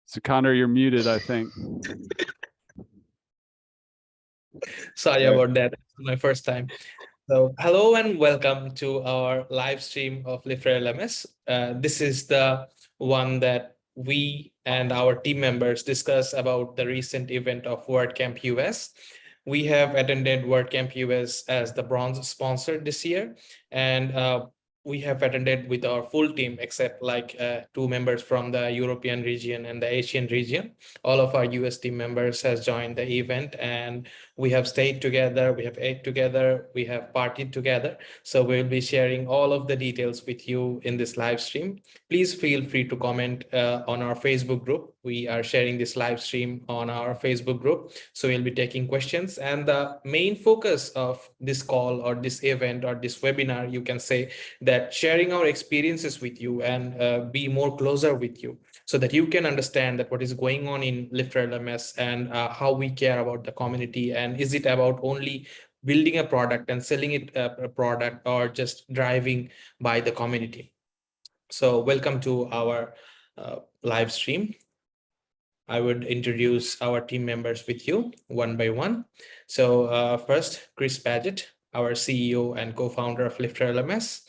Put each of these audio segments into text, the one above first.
So Connor, you're muted, I think. Sorry about that. It's my first time. So, hello and welcome to our live stream of LifterLMS. This is the one that we and our team members discuss about the recent event of WordCamp US. We have attended WordCamp US as the bronze sponsor this year, and we have attended with our full team except two members from the European region and the Asian region. All of our US team members has joined the event, and we have stayed together, we have ate together, we have partied together. So we'll be sharing all of the details with you in this live stream. Please feel free to comment on our Facebook group. We are sharing this live stream on our Facebook group. So we'll be taking questions. And the main focus of this call or this event or this webinar, you can say that sharing our experiences with you and be more closer with you, so that you can understand that what is going on in LifterLMS and how we care about the community. And is it about only building a product and selling it a product, or just driving by the community? So welcome to our live stream. I would introduce our team members with you one by one. So first, Chris Paget, our CEO and co-founder of LifterLMS,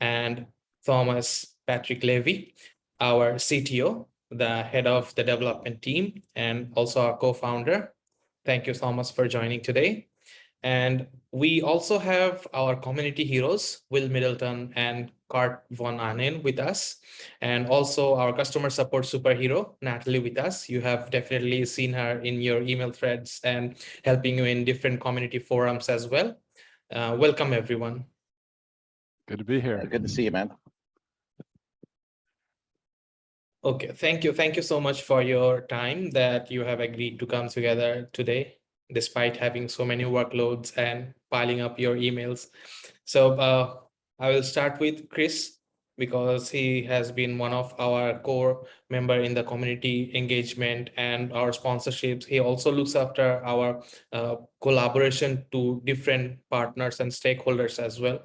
and Thomas Patrick Levy, our CTO, the head of the development team, and also our co-founder. Thank you, Thomas, for joining today. And we also have our community heroes, Will Middleton and Kurt Von Anen, with us, and also our customer support superhero, Natalie, with us. You have definitely seen her in your email threads and helping you in different community forums as well. Welcome, everyone. Good to be here. Good to see you, man. Okay, thank you. Thank you so much for your time that you have agreed to come together today, despite having so many workloads and piling up your emails. So I will start with Chris, because he has been one of our core member in the community engagement and our sponsorships. He also looks after our collaboration to different partners and stakeholders as well.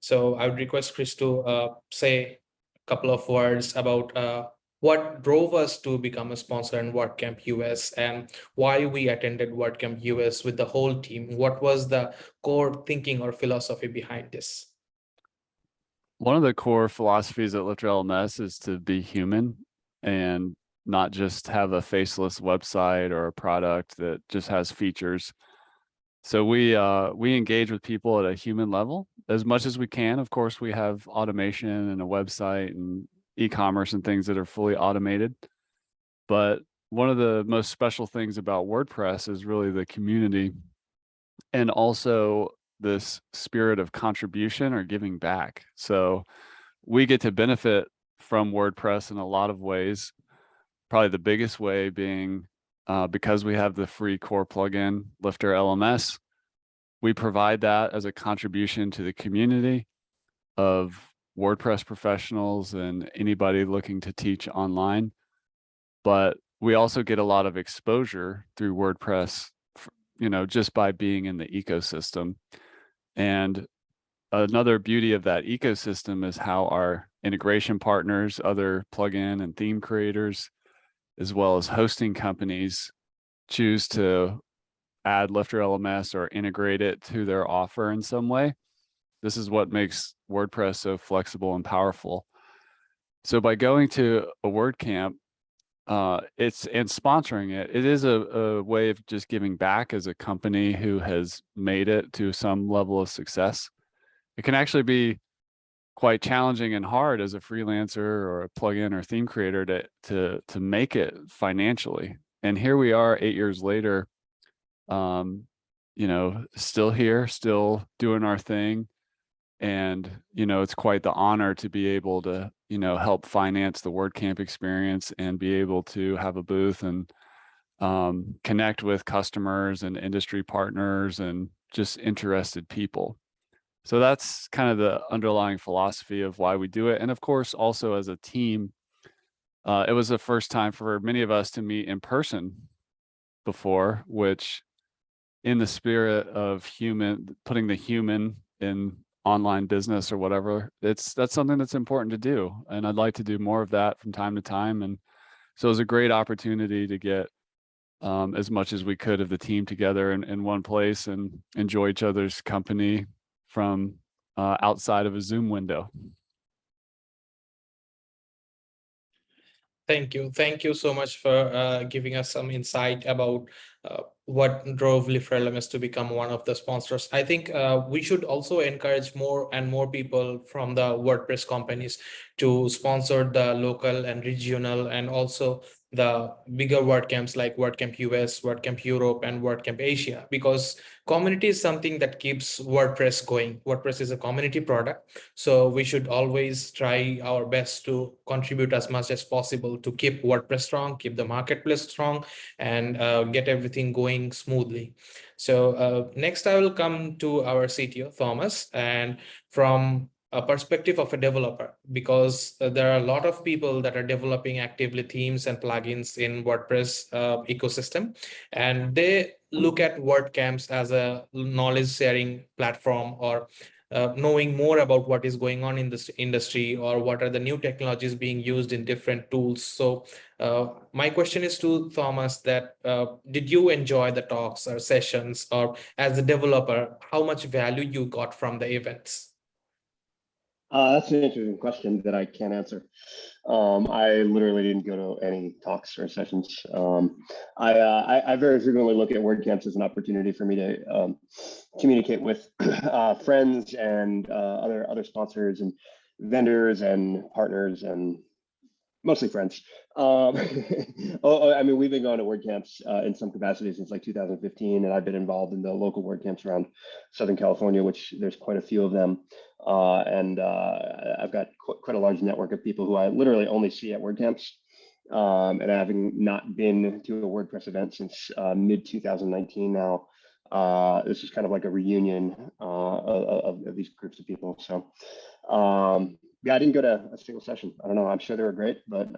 So I would request Chris to say a couple of words about what drove us to become a sponsor in WordCamp US and why we attended WordCamp US with the whole team. What was the core thinking or philosophy behind this? One of the core philosophies at LifterLMS is to be human and not just have a faceless website or a product that just has features. So we engage with people at a human level as much as we can. Of course, we have automation and a website and e-commerce and things that are fully automated. But one of the most special things about WordPress is really the community, and also this spirit of contribution or giving back. So we get to benefit from WordPress in a lot of ways. Probably the biggest way being because we have the free core plugin, LifterLMS. We provide that as a contribution to the community of WordPress professionals and anybody looking to teach online. But we also get a lot of exposure through WordPress, just by being in the ecosystem. And another beauty of that ecosystem is how our integration partners, other plugin and theme creators, as well as hosting companies, choose to add LifterLMS or integrate it to their offer in some way. This is what makes WordPress so flexible and powerful. So by going to a WordCamp, and sponsoring it is a way of just giving back as a company who has made it to some level of success. It can actually be quite challenging and hard as a freelancer or a plugin or theme creator to make it financially. And here we are 8 years later, still here, still doing our thing. And, it's quite the honor to be able to, help finance the WordCamp experience and be able to have a booth and connect with customers and industry partners and just interested people. So that's kind of the underlying philosophy of why we do it. And of course, also as a team, it was the first time for many of us to meet in person before, which in the spirit of putting the human in online business or whatever, that's something that's important to do. And I'd like to do more of that from time to time. And So it was a great opportunity to get as much as we could of the team together in one place and enjoy each other's company from outside of a Zoom window. Thank you. Thank you so much for giving us some insight about what drove LifterLMS to become one of the sponsors. I think we should also encourage more and more people from the WordPress companies to sponsor the local and regional and also the bigger WordCamps like WordCamp US, WordCamp Europe, and WordCamp Asia, because community is something that keeps WordPress going. WordPress is a community product, so we should always try our best to contribute as much as possible to keep WordPress strong, keep the marketplace strong, and get everything going smoothly. So next I will come to our CTO, Thomas, and from a perspective of a developer, because there are a lot of people that are developing actively themes and plugins in WordPress ecosystem, and they look at WordCamps as a knowledge sharing platform, or knowing more about what is going on in this industry, or what are the new technologies being used in different tools. So my question is to Thomas that did you enjoy the talks or sessions, or as a developer, how much value you got from the events? That's an interesting question that I can't answer. I literally didn't go to any talks or sessions. I very frequently look at WordCamps as an opportunity for me to communicate with friends and other sponsors and vendors and partners, and mostly friends. I mean, we've been going to WordCamps in some capacity since like 2015, and I've been involved in the local WordCamps around Southern California, which there's quite a few of them. I've got quite a large network of people who I literally only see at WordCamps. And having not been to a WordPress event since mid 2019 now, this is kind of like a reunion of these groups of people. So yeah, I didn't go to a single session. I don't know. I'm sure they were great, but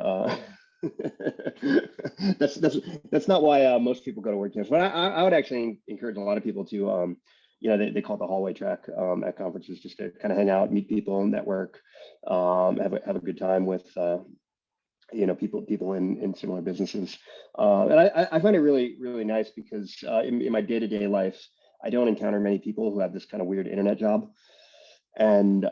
that's not why most people go to WordCamps. But I would actually encourage a lot of people to you know, they call it the hallway track at conferences, just to kind of hang out, meet people, network, have a good time with you know, people in similar businesses. And I find it really nice because in my day-to-day life, I don't encounter many people who have this kind of weird internet job. And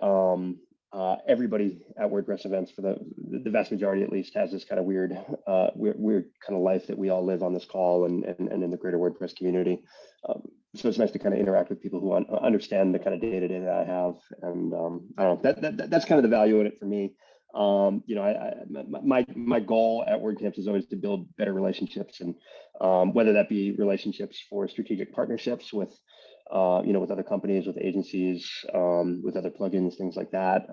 everybody at WordPress events, for the vast majority at least, has this kind of weird kind of life that we all live on this call and in the greater WordPress community. So it's nice to kind of interact with people who understand the kind of day-to-day that I have. And I don't know, that's kind of the value in it for me. You know, my goal at WordCamps is always to build better relationships, and whether that be relationships for strategic partnerships with you know, with other companies, with agencies, with other plugins, things like that.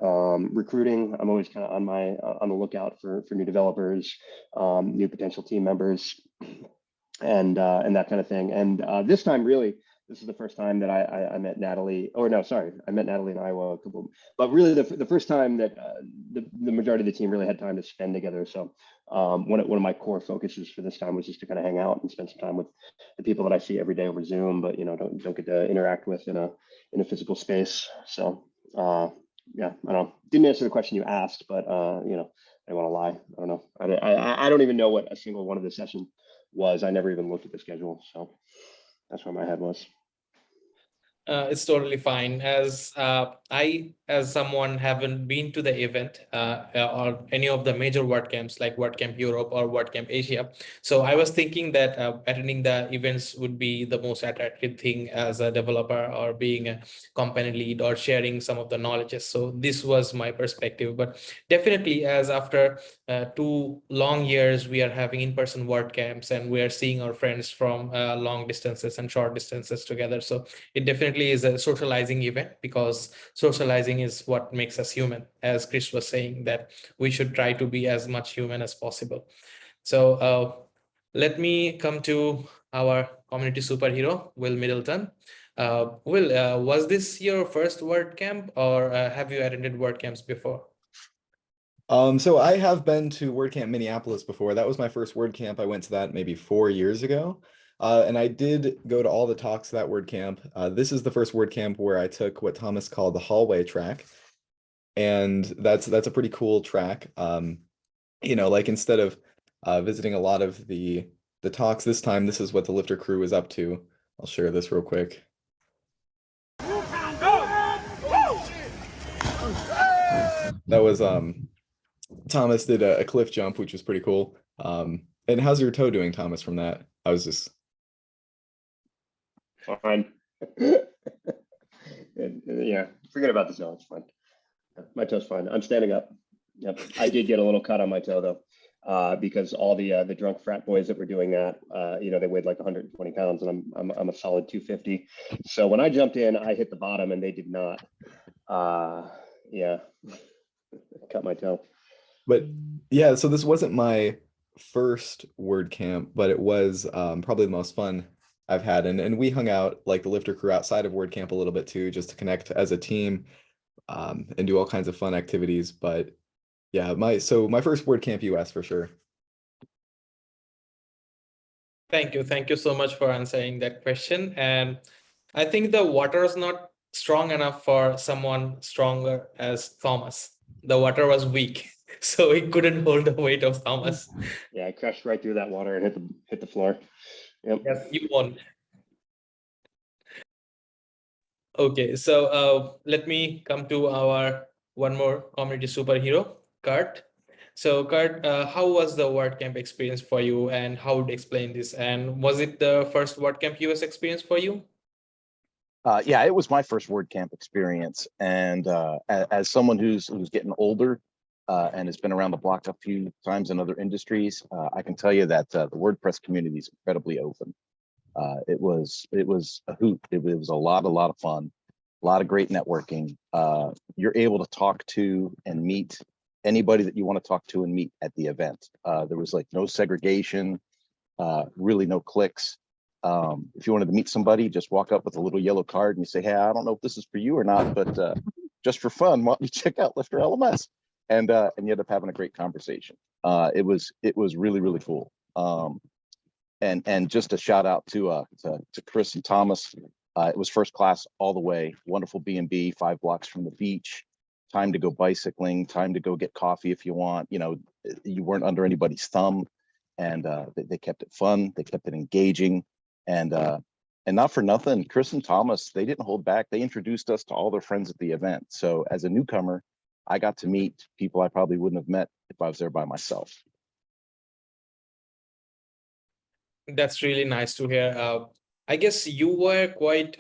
Recruiting, I'm always kind of on the lookout for new developers, new potential team members, and that kind of thing. And this time, really, this is the first time that I met Natalie, or no, sorry, I met Natalie in Iowa but really the first time that the majority of the team really had time to spend together. So one of my core focuses for this time was just to kind of hang out and spend some time with the people that I see every day over Zoom, but you know, don't get to interact with in a physical space. So yeah, I don't know, didn't answer the question you asked, but you know, I don't want to lie. I don't know. I don't even know what a single one of the sessions was. I never even looked at the schedule, so that's where my head was. It's totally fine. As as someone haven't been to the event or any of the major WordCamps like WordCamp Europe or WordCamp Asia, so I was thinking that attending the events would be the most attractive thing as a developer, or being a company lead, or sharing some of the knowledges. So this was my perspective. But definitely, as after 2 long years, we are having in-person WordCamps, and we are seeing our friends from long distances and short distances together. So it definitely is a socializing event, because socializing is what makes us human. As Chris was saying, that we should try to be as much human as possible. So let me come to our community superhero, Will Middleton. Will, was this your first WordCamp, or have you attended WordCamps before? So I have been to WordCamp Minneapolis before. That was my first WordCamp. I went to that maybe 4 years ago. And I did go to all the talks at that WordCamp. This is the first WordCamp where I took what Thomas called the hallway track. And that's a pretty cool track. You know, like instead of visiting a lot of the talks this time. This is what the Lifter crew is up to. I'll share this real quick. That was Thomas did a cliff jump, which was pretty cool. And how's your toe doing, Thomas, from that? I was just fine. Yeah, forget about the zone. It's fine. My toe's fine. I'm standing up. Yep. I did get a little cut on my toe though, because all the drunk frat boys that were doing that, they weighed like 120 pounds, and I'm a solid 250. So when I jumped in, I hit the bottom, and they did not. Yeah, cut my toe. But yeah, so this wasn't my first WordCamp, but it was probably the most fun I've had. And we hung out like the Lifter crew outside of WordCamp a little bit too, just to connect as a team and do all kinds of fun activities. But yeah, my first WordCamp US for sure. Thank you so much for answering that question. And I think the water is not strong enough for someone stronger as Thomas. The water was weak, so he couldn't hold the weight of Thomas. Yeah, I crashed right through that water and hit the floor. Yep. Yes, you won. Okay, so let me come to our one more community superhero, Kurt. So Kurt, how was the WordCamp experience for you, and how would you explain this? And was it the first WordCamp US experience for you? Yeah, it was my first WordCamp experience, and as someone who's getting older and has been around the block a few times in other industries, I can tell you that the WordPress community is incredibly open. It was a hoot. It was a lot of fun, a lot of great networking. You're able to talk to and meet anybody that you want to talk to and meet at the event. There was like no segregation, really no cliques. If you wanted to meet somebody, just walk up with a little yellow card and you say, hey, I don't know if this is for you or not, but just for fun, why don't you check out LifterLMS? And you end up having a great conversation. It was really cool. And just a shout out to Chris and Thomas. It was first class all the way. Wonderful B&B, 5 blocks from the beach. Time to go bicycling, time to go get coffee if you want. You weren't under anybody's thumb, and they kept it fun. They kept it engaging, and not for nothing, Chris and Thomas, they didn't hold back. They introduced us to all their friends at the event. So as a newcomer, I got to meet people I probably wouldn't have met if I was there by myself. That's really nice to hear. I guess you were quite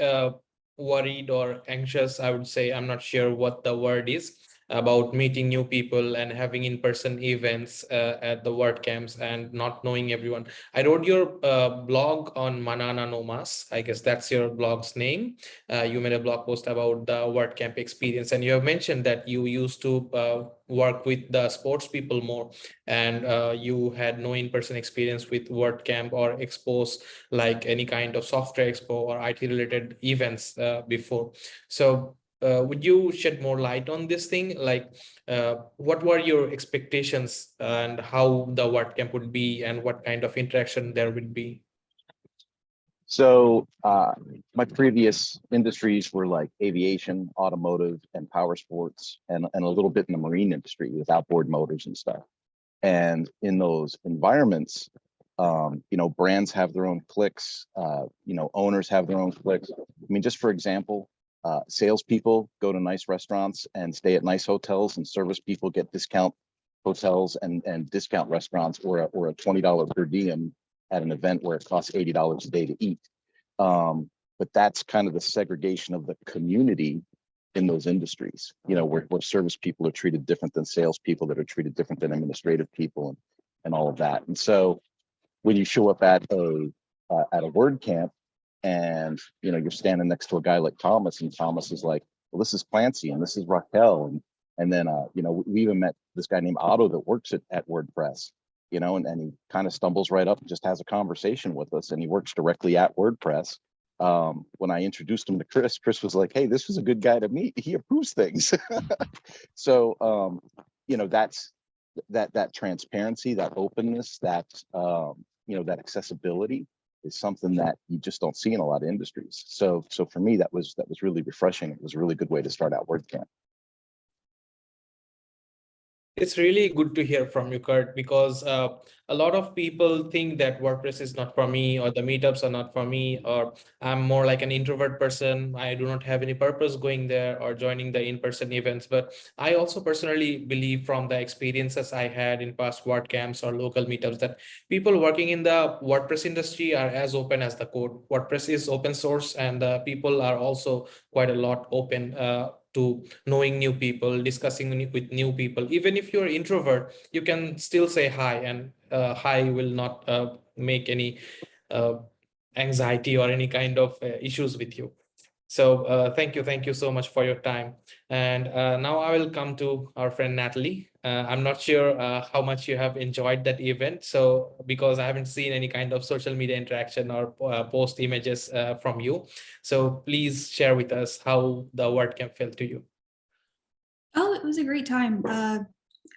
worried or anxious, I would say. I'm not sure what the word is, about meeting new people and having in-person events at the WordCamps and not knowing everyone. I wrote your blog on Manana No Mas. I guess that's your blog's name. You made a blog post about the WordCamp experience, and you have mentioned that you used to work with the sports people more, and you had no in-person experience with WordCamp or expos like any kind of software expo or IT related events before. So would you shed more light on this thing? Like, what were your expectations and how the WordCamp would be and what kind of interaction there would be? So my previous industries were like aviation, automotive, and power sports, and a little bit in the marine industry with outboard motors and stuff. And in those environments, brands have their own cliques, owners have their own cliques. I mean, just for example, salespeople go to nice restaurants and stay at nice hotels, and service people get discount hotels and discount restaurants, or a $20 per diem at an event where it costs $80 a day to eat. But that's kind of the segregation of the community in those industries, where service people are treated different than salespeople, that are treated different than administrative people, and all of that. And so when you show up at a WordCamp and you're standing next to a guy like Thomas, and Thomas is like, well, this is Clancy and this is Raquel, and then we even met this guy named Otto that works at WordPress, and he kind of stumbles right up and just has a conversation with us, and he works directly at WordPress. When I introduced him to Chris was like, hey, this was a good guy to meet. He approves things. So that's that transparency, that openness, that that accessibility is something that you just don't see in a lot of industries. So for me, that was really refreshing. It was a really good way to start out WordCamp. It's really good to hear from you, Kurt, because a lot of people think that WordPress is not for me, or the meetups are not for me, or I'm more like an introvert person. I do not have any purpose going there or joining the in-person events. But I also personally believe from the experiences I had in past WordCamps or local meetups that people working in the WordPress industry are as open as the code. WordPress is open source, and people are also quite a lot open to knowing new people, discussing with new people. Even if you're introvert, you can still say hi, and hi will not make any uh, anxiety or any kind of issues with you. So thank you so much for your time. And now I will come to our friend Natalie. I'm not sure how much you have enjoyed that event. So because I haven't seen any kind of social media interaction or post images from you. So please share with us how the WordCamp felt to you. Oh, it was a great time. I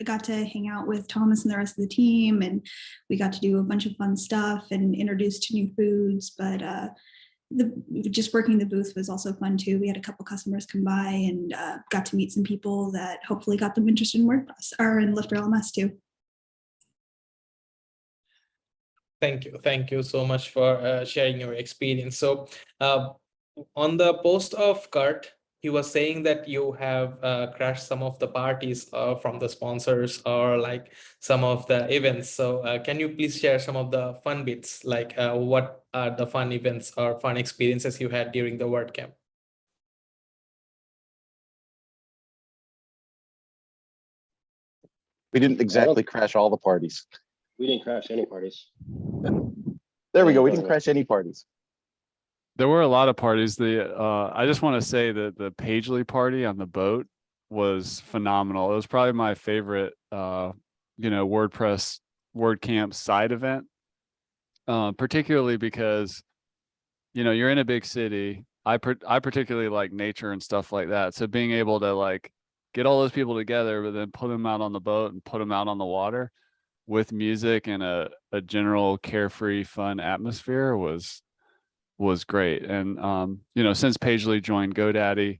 got to hang out with Thomas and the rest of the team, and we got to do a bunch of fun stuff and introduced to new foods. But just working the booth was also fun too. We had a couple customers come by and got to meet some people that hopefully got them interested in WordPress or in LifterLMS too. Thank you so much for sharing your experience. So on the post of Kurt, he was saying that you have crashed some of the parties from the sponsors or like some of the events. So can you please share some of the fun bits, like what are the fun events or fun experiences you had during the WordCamp? We didn't exactly crash all the parties. We didn't crash any parties. There we go. We didn't crash any parties. There were a lot of parties. I just want to say that the Pagely party on the boat was phenomenal. It was probably my favorite, WordPress WordCamp side event, particularly because, you're in a big city. I particularly like nature and stuff like that. So being able to like get all those people together, but then put them out on the boat and put them out on the water with music and a general carefree, fun atmosphere was great. And since Pagely joined GoDaddy,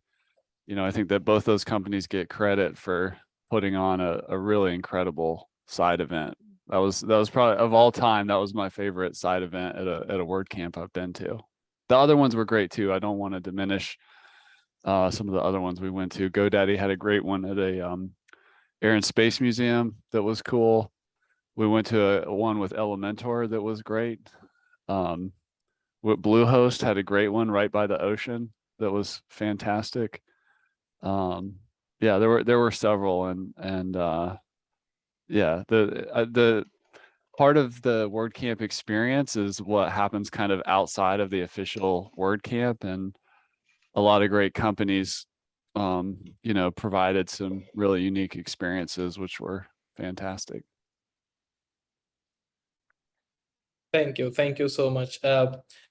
I think that both those companies get credit for putting on a really incredible side event. That was probably, of all time, that was my favorite side event at a WordCamp I've been to. The other ones were great too. I don't want to diminish some of the other ones we went to. GoDaddy had a great one at a Air and Space Museum that was cool. We went to a one with Elementor that was great. Bluehost had a great one right by the ocean that was fantastic. Yeah, there were several, and yeah, the part of the WordCamp experience is what happens kind of outside of the official WordCamp, and a lot of great companies provided some really unique experiences which were fantastic. Thank you so much.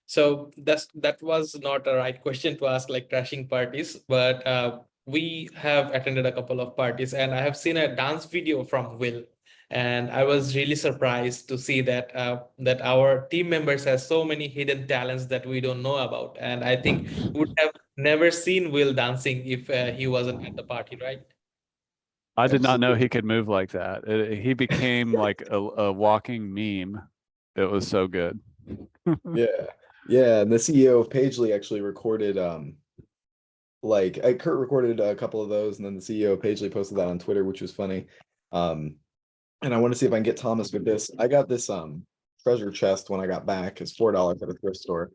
So that was not a right question to ask, like crashing parties, but we have attended a couple of parties, and I have seen a dance video from Will, and I was really surprised to see that that our team members has so many hidden talents that we don't know about, and I think would have never seen Will dancing if he wasn't at the party, right? I did not know he could move like that. He became like a walking meme. It was so good. Yeah. And the CEO of Pagely actually recorded, Kurt recorded a couple of those, and then the CEO of Pagely posted that on Twitter, which was funny. And I want to see if I can get Thomas with this. I got this treasure chest when I got back. It's $4 at a thrift store,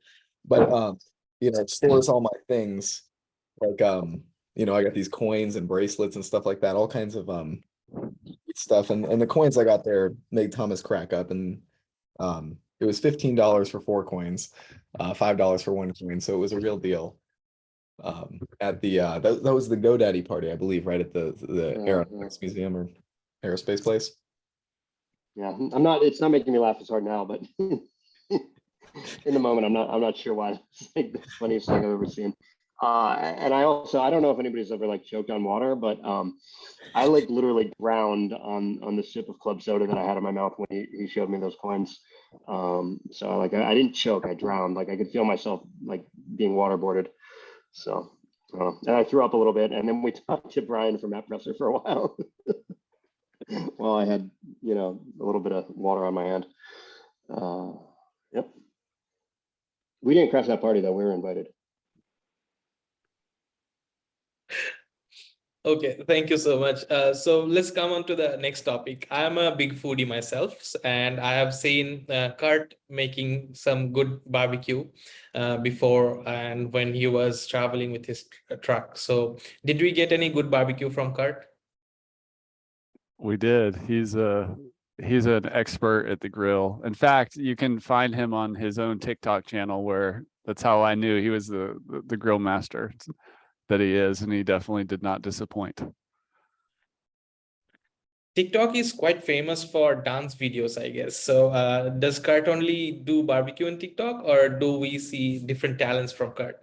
but it stores all my things. Like I got these coins and bracelets and stuff like that, all kinds of stuff. And the coins I got there made Thomas crack up, and it was $15 for 4 coins, $5 for 1 coin, so it was a real deal. At the that was the GoDaddy party, I believe, right at the Aeronautics Museum or aerospace place. Yeah, it's not making me laugh as hard now, but in the moment, I'm not sure why. It's like the funniest thing I've ever seen. And I don't know if anybody's ever like choked on water, but I like literally drowned on the sip of club soda that I had in my mouth when he showed me those coins. So like I didn't choke, I drowned. Like I could feel myself like being waterboarded. So and I threw up a little bit, and then we talked to Brian from AppPresser for a while. Well, I had, a little bit of water on my hand. Yep. We didn't crash that party though. We were invited. Okay, thank you so much. So let's come on to the next topic. I'm a big foodie myself, and I have seen Kurt making some good barbecue before, and when he was traveling with his truck. So did we get any good barbecue from Kurt? We did. He's an expert at the grill. In fact, you can find him on his own TikTok channel where that's how I knew he was the grill master that he is, and he definitely did not disappoint. TikTok is quite famous for dance videos, I guess. So does Kurt only do barbecue in TikTok, or do we see different talents from Kurt?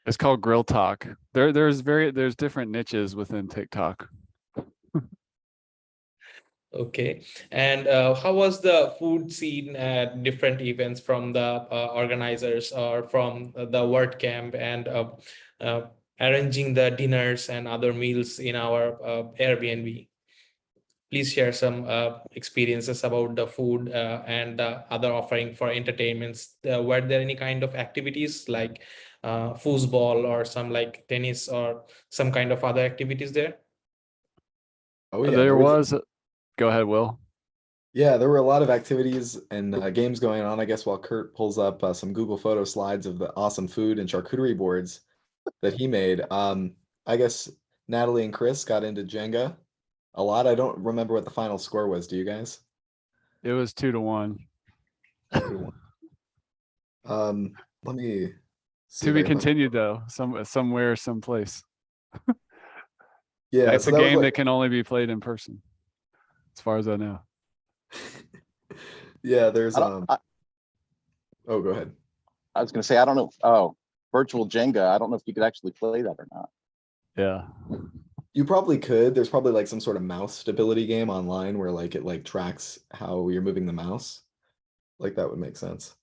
It's called Grill Talk. There's different niches within TikTok. Okay. And how was the food scene at different events from the organizers or from the WordCamp and arranging the dinners and other meals in our Airbnb? Please share some experiences about the food and the other offering for entertainments. Were there any kind of activities like foosball or some like tennis or some kind of other activities there? Oh yeah, There was. Go ahead, Will. Yeah, there were a lot of activities and games going on, I guess, while Kurt pulls up some Google Photo slides of the awesome food and charcuterie boards that he made. I guess Natalie and Chris got into Jenga a lot. I don't remember what the final score was. Do you guys? It was 2-1. 2-1. Let me see To if I be can find- continued though, somewhere, someplace. Yeah, It's so a that was game like, that can only be played in person, as far as I know. yeah, there's I don't, I, oh, go ahead. I was going to say, I don't know. Oh, virtual Jenga. I don't know if you could actually play that or not. Yeah. You probably could. There's probably like some sort of mouse stability game online where like it like tracks how you're moving the mouse. Like that would make sense.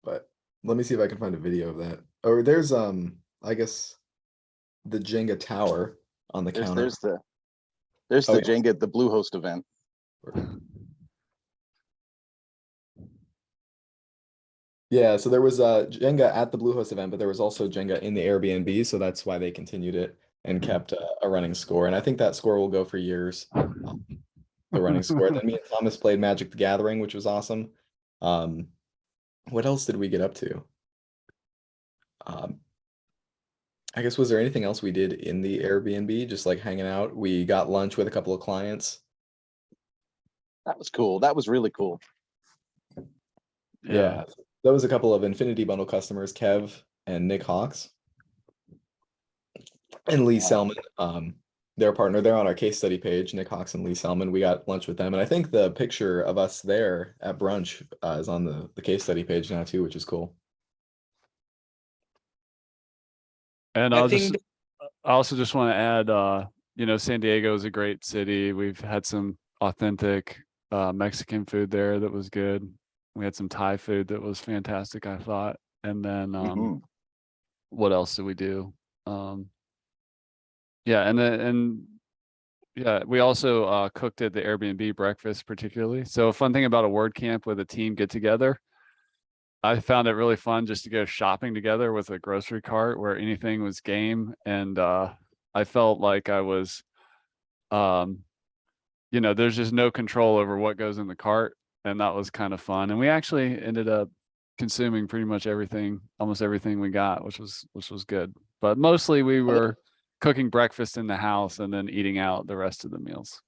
But let me see if I can find a video of that. Or there's I guess the Jenga tower on the counter. There's Oh, the yeah. Jenga at the Bluehost event. Yeah, so there was Jenga at the Bluehost event, but there was also Jenga in the Airbnb, so that's why they continued it and kept a running score. And I think that score will go for years. The running score. Then me and Thomas played Magic the Gathering, which was awesome. What else did we get up to? I guess, was there anything else we did in the Airbnb? Just like hanging out. We got lunch with a couple of clients. That was cool. That was really cool. Yeah. That was a couple of Infinity Bundle customers, Kev and Nick Hawks. And Lee Selman, their partner. They're on our case study page, Nick Hawks and Lee Selman. We got lunch with them. And I think the picture of us there at brunch is on the case study page now too, which is cool. And I I think also just want to add, San Diego is a great city. We've had some authentic Mexican food there that was good. We had some Thai food that was fantastic, I thought. And then what else did we do? We also cooked at the Airbnb breakfast particularly. So a fun thing about a WordCamp with a team get together, I found it really fun just to go shopping together with a grocery cart where anything was game. And I felt like I was, there's just no control over what goes in the cart. And that was kind of fun. And we actually ended up consuming pretty much almost everything we got, which was good. But mostly we were cooking breakfast in the house and then eating out the rest of the meals.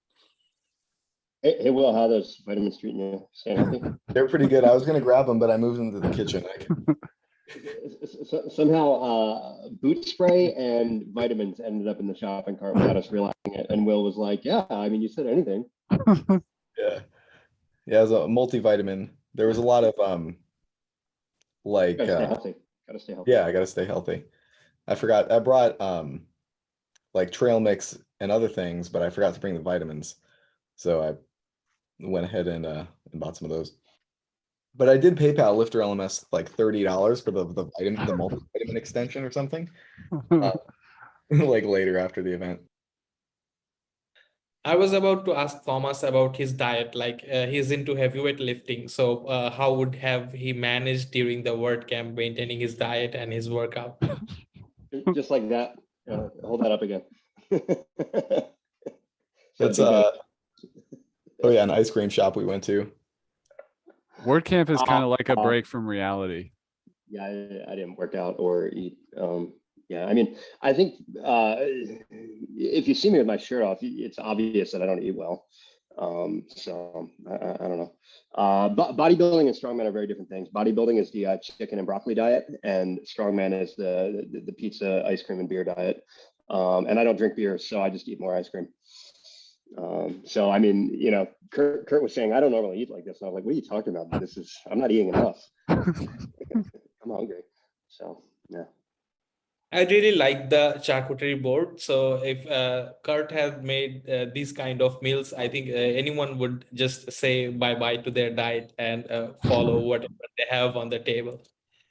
Hey, Will, how are those vitamins treating you? Staying healthy? They're pretty good. I was going to grab them, but I moved them to the kitchen. Somehow boot spray and vitamins ended up in the shopping cart without us realizing it. And Will was like, yeah, I mean, you said anything. Yeah. Yeah, it was a multivitamin. There was a lot of like Gotta stay healthy. Gotta stay healthy. yeah, I gotta stay healthy. I forgot I brought like trail mix and other things, but I forgot to bring the vitamins. So I went ahead and bought some of those. But I did PayPal LifterLMS like $30 for the multivitamin extension or something. Like later after the event. I was about to ask Thomas about his diet. Like he's into heavyweight lifting. So how would have he managed during the WordCamp maintaining his diet and his workout? Just like that. Hold that up again. It's oh yeah, an ice cream shop we went to. WordCamp is kind of like a break from reality. Yeah, I didn't work out or eat. Yeah, I mean, I think if you see me with my shirt off, it's obvious that I don't eat well. So I don't know. Bodybuilding and strongman are very different things. Bodybuilding is the chicken and broccoli diet, and strongman is the pizza, ice cream, and beer diet. And I don't drink beer, so I just eat more ice cream. So I mean, you know, Kurt was saying I don't normally eat like this, and I was like, what are you talking about? I'm not eating enough. I'm hungry. So yeah. I really like the charcuterie board. So if Kurt had made these kind of meals, I think anyone would just say bye-bye to their diet and follow whatever they have on the table.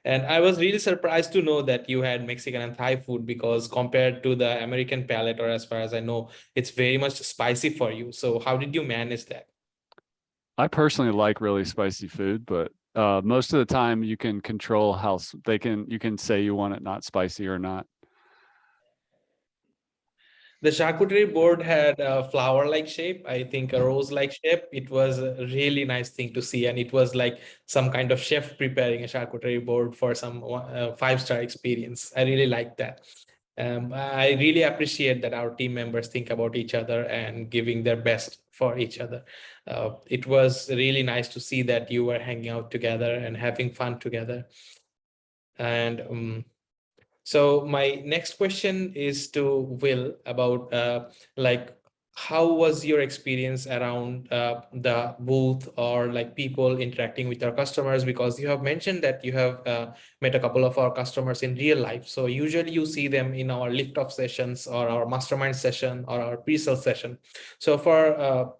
And I was really surprised to know that you had Mexican and Thai food, because compared to the American palate, or as far as I know, it's very much spicy for you. So how did you manage that? I personally like really spicy food, but most of the time you can control how you can say you want it not spicy or not. The charcuterie board had a flower-like shape, I think a rose-like shape. It was a really nice thing to see, and it was like some kind of chef preparing a charcuterie board for some five-star experience. I really like that. I really appreciate that our team members think about each other and giving their best for each other. It was really nice to see that you were hanging out together and having fun together. And so my next question is to Will about like, how was your experience around the booth, or like people interacting with our customers? Because you have mentioned that you have met a couple of our customers in real life. So usually you see them in our lift off sessions or our mastermind session or our pre-sale session. So for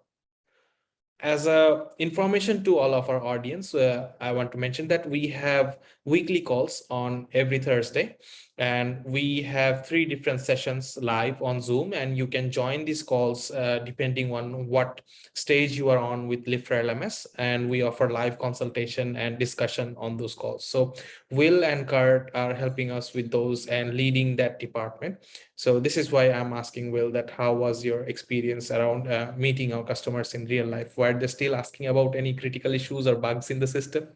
as a information to all of our audience, I want to mention that we have weekly calls on every Thursday, and we have 3 different sessions live on Zoom, and you can join these calls depending on what stage you are on with LifterLMS, and we offer live consultation and discussion on those calls. So Will and Kurt are helping us with those and leading that department. So this is why I'm asking Will that how was your experience around meeting our customers in real life? Were they still asking about any critical issues or bugs in the system?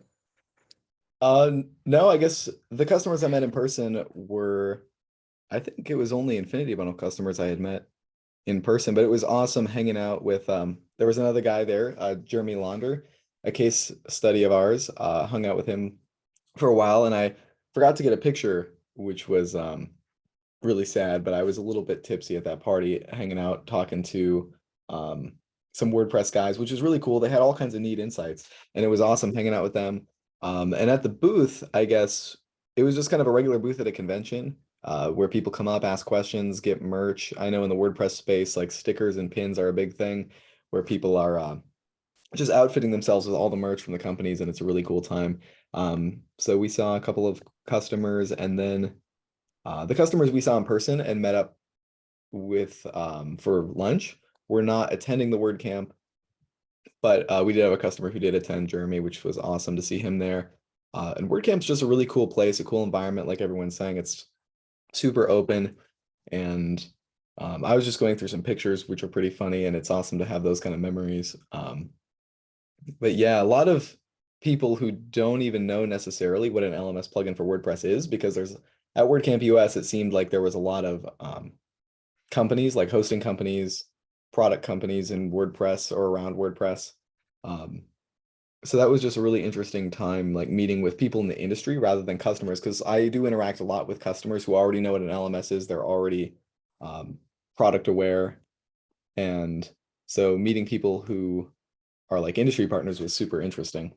No, I guess the customers I met in person were, I think it was only Infinity Bundle customers I had met in person, but it was awesome hanging out with, there was another guy there, Jeremy Launder, a case study of ours, hung out with him for a while, and I forgot to get a picture, which was really sad, but I was a little bit tipsy at that party, hanging out, talking to some WordPress guys, which is really cool. They had all kinds of neat insights, and it was awesome hanging out with them. And at the booth, I guess it was just kind of a regular booth at a convention where people come up, ask questions, get merch. I know in the WordPress space, like stickers and pins are a big thing where people are just outfitting themselves with all the merch from the companies, and it's a really cool time. So we saw a couple of customers, and then the customers we saw in person and met up with for lunch were not attending the WordCamp, but we did have a customer who did attend, Jeremy, which was awesome to see him there. And WordCamp's just a really cool place, a cool environment, like everyone's saying. It's super open, and I was just going through some pictures, which are pretty funny, and it's awesome to have those kind of memories. But yeah, a lot of people who don't even know necessarily what an LMS plugin for WordPress is, because there's at WordCamp US, it seemed like there was a lot of companies, like hosting companies, product companies in WordPress or around WordPress. So that was just a really interesting time, like meeting with people in the industry rather than customers, because I do interact a lot with customers who already know what an LMS is. They're already product aware. And so meeting people who are like industry partners was super interesting.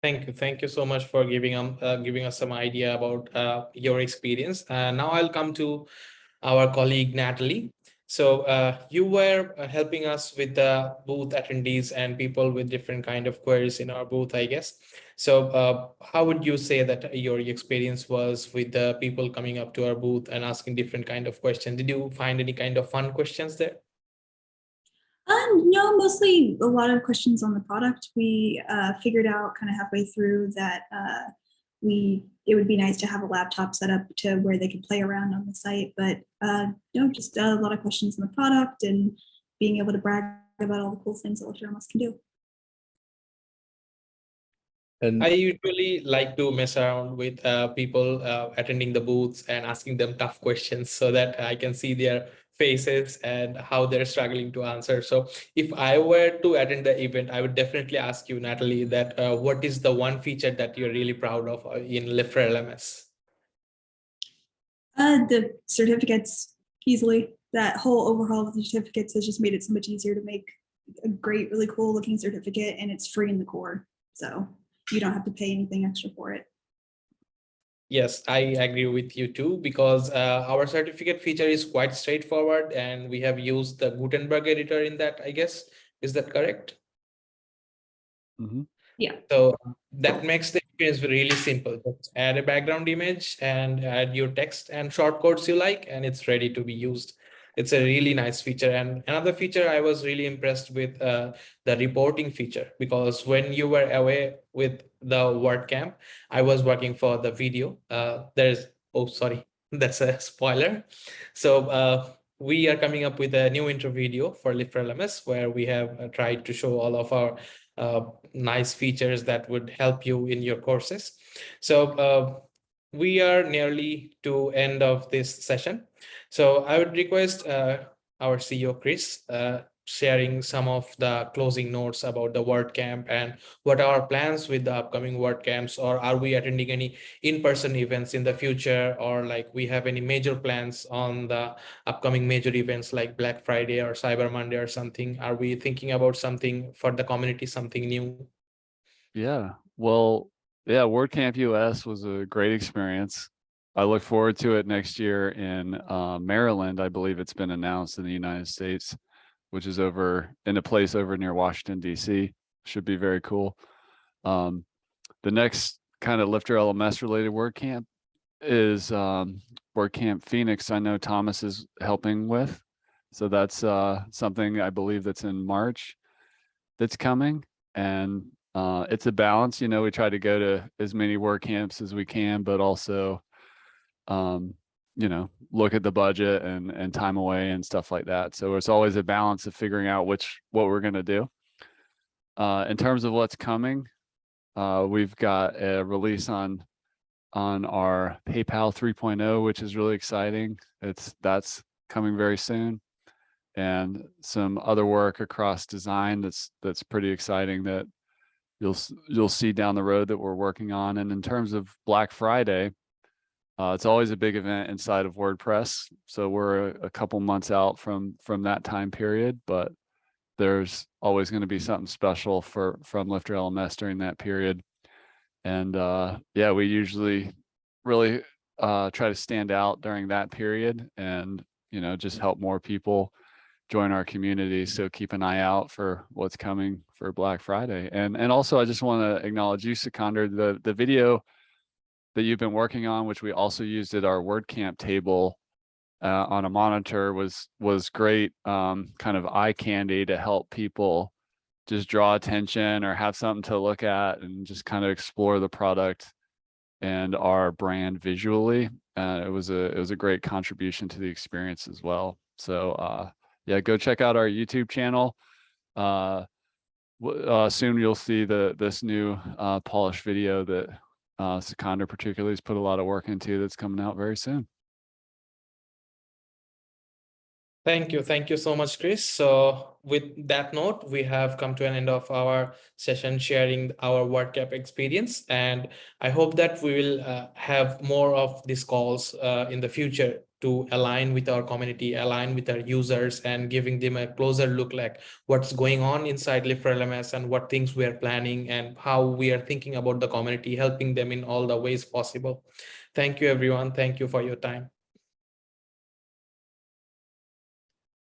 Thank you so much for giving us some idea about your experience. Now I'll come to our colleague Natalie. So you were helping us with the booth attendees and people with different kind of queries in our booth, I guess. So how would you say that your experience was with the people coming up to our booth and asking different kind of questions? Did you find any kind of fun questions there? No, mostly a lot of questions on the product. We figured out kind of halfway through that it would be nice to have a laptop set up to where they could play around on the site, but no, just a lot of questions on the product and being able to brag about all the cool things that LifterLMS can do. And I usually like to mess around with people attending the booths and asking them tough questions so that I can see their faces and how they're struggling to answer. So if I were to attend the event, I would definitely ask you, Natalie, that what is the one feature that you're really proud of in LifterLMS? The certificates, easily. That whole overhaul of the certificates has just made it so much easier to make a great, really cool looking certificate, and it's free in the core. So you don't have to pay anything extra for it. Yes, I agree with you too, because our certificate feature is quite straightforward and we have used the Gutenberg editor in that, I guess. Is that correct? Mm-hmm. Yeah. So that makes the experience really simple. Just add a background image and add your text and shortcodes you like, and it's ready to be used. It's a really nice feature. And another feature I was really impressed with the reporting feature, because when you were away with the WordCamp, I was working for the video. Oh, sorry, that's a spoiler. So we are coming up with a new intro video for LifterLMS where we have tried to show all of our nice features that would help you in your courses. So we are nearly to end of this session. So I would request our CEO, Chris, sharing some of the closing notes about the WordCamp and what are our plans with the upcoming WordCamps, or are we attending any in-person events in the future, or like we have any major plans on the upcoming major events like Black Friday or Cyber Monday or something? Are we thinking about something for the community, something new? Yeah, well, yeah, WordCamp US was a great experience. I look forward to it next year in Maryland. I believe it's been announced in the United States, which is over in a place over near Washington, DC. Should be very cool. The next kind of LifterLMS related WordCamp is WordCamp Phoenix. I know Thomas is helping with. So that's something I believe that's in March that's coming. And it's a balance, you know, we try to go to as many WordCamps as we can, but also, you know, look at the budget and time away and stuff like that. So it's always a balance of figuring out what we're going to do. In terms of what's coming, we've got a release on our PayPal 3.0, which is really exciting. That's coming very soon. And some other work across design that's pretty exciting that you'll see down the road that we're working on. And in terms of Black Friday, it's always a big event inside of WordPress. So we're a couple months out from that time period, but there's always going to be something special from LifterLMS during that period. And yeah, we usually really try to stand out during that period and, you know, just help more people join our community. So keep an eye out for what's coming for Black Friday. And also I just want to acknowledge you, Sikander, the video that you've been working on, which we also used at our WordCamp table on a monitor, was great, kind of eye candy to help people just draw attention or have something to look at and just kind of explore the product and our brand visually. It was a great contribution to the experience as well. So yeah, go check out our YouTube channel. Soon you'll see this new polished video that Sikander particularly has put a lot of work into that's coming out very soon. Thank you. Thank you so much, Chris. So with that note, we have come to an end of our session sharing our WordCamp experience. And I hope that we will have more of these calls in the future to align with our community, align with our users, and giving them a closer look like what's going on inside LifterLMS and what things we are planning and how we are thinking about the community, helping them in all the ways possible. Thank you, everyone. Thank you for your time.